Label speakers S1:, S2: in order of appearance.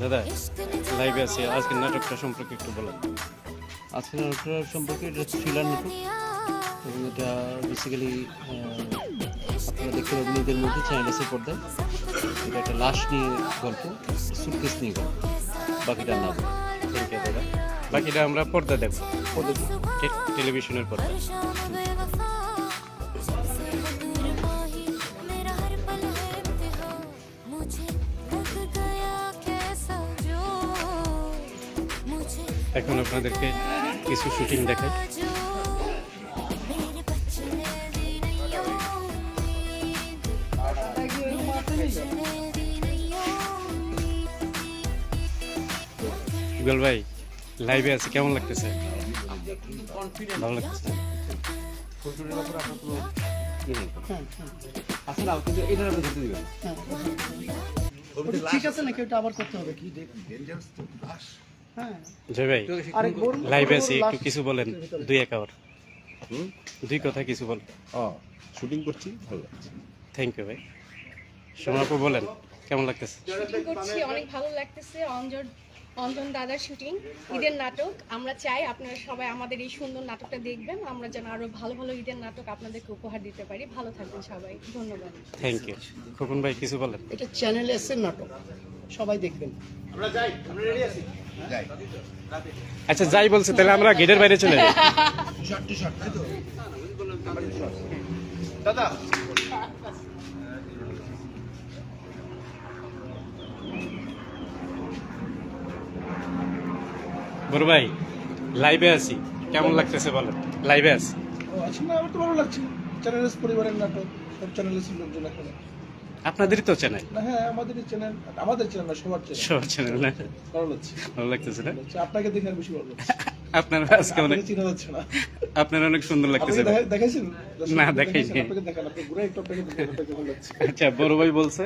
S1: দাদা লাইভে আছে, আজকের নাটকটা সম্পর্কে একটু বলেন।
S2: আজকের নাটকটা সম্পর্কে এটা থ্রিলার নাটক এবং এটা বেসিক্যালি আপনারা দেখতে পাবেন ঈদের মধ্যে চ্যানেল পর্দায়। এটা একটা লাশ নিয়ে গল্প, সুটকেস নিয়ে গল্প, বাকিটা না বলি।
S1: থ্যাংক ইউ দাদা। বাকিটা আমরা পর্দা দেখবো, টেলিভিশনের পর্দা। এখন আপনাদেরকে কিছু শুটিং দেখাই। গুগল ভাই লাইভে আছে, কেমন লাগতেছে? ভালো লাগতেছে।
S3: ঠিক আছে নাকি ওটা আবার করতে হবে কি হ্যাঁ
S1: জয় ভাই লাইভে আছি, একটু কিছু বলেন, দুই এক আওয়ার দুই কথা কিছু বলেন।
S4: শুটিং করছি, ভালো লাগছে।
S1: থ্যাংক ইউ ভাই। সোমাপু বলেন কেমন লাগতেছে?
S5: শুটিং করছি, অনেক ভালো লাগতেছে। অঞ্জন দাদার শুটিং, ঈদের নাটক। আমরা চাই আপনারা সবাই আমাদের এই সুন্দর নাটকটা দেখবেন, আমরা যেন আরো ভালো ভালো ঈদের নাটক আপনাদেরকে উপহার দিতে পারি। ভালো থাকবেন সবাই, ধন্যবাদ।
S1: Thank you. খোকন ভাই কিছু বলেন।
S3: এটা চ্যানেল এস এর নাটক, সবাই দেখবেন।
S1: আচ্ছা যাই বলছে, তাহলে আমরা গেটের বাইরে চলে যাই। বড় ভাই লাইভে আছি, কেমন লাগতেছে বলেন? লাইভে আছি।
S3: আচ্ছা না, আমার তো ভালো লাগছে। চ্যানেল এস পরিবারের নাটক, সব চ্যানেল এস লোকজন এখানে।
S1: আপনাদেরই তো চ্যানেল।
S3: না হ্যাঁ, আমাদের চ্যানেল, আমাদের চ্যানেল না, সবার চ্যানেল।
S1: সব চ্যানেল না?
S3: ভালো লাগছে,
S1: ভালো লাগতেছে না?
S3: আপনাকে দেখে আর বেশি ভালো লাগছে।
S1: আপনার আজকে অনেক,
S3: আপনাকে চেনা যাচ্ছে না।
S1: আপনার অনেক সুন্দর লাগতেছে।
S3: আপনি দেখাইছেন?
S1: না, দেখাইনি।
S3: আপনাকে দেখান, আপনি ঘুরে একটু আপনাকে দেখেন, আপনাকে ভালো লাগছে।
S1: আচ্ছা বড় ভাই বলছে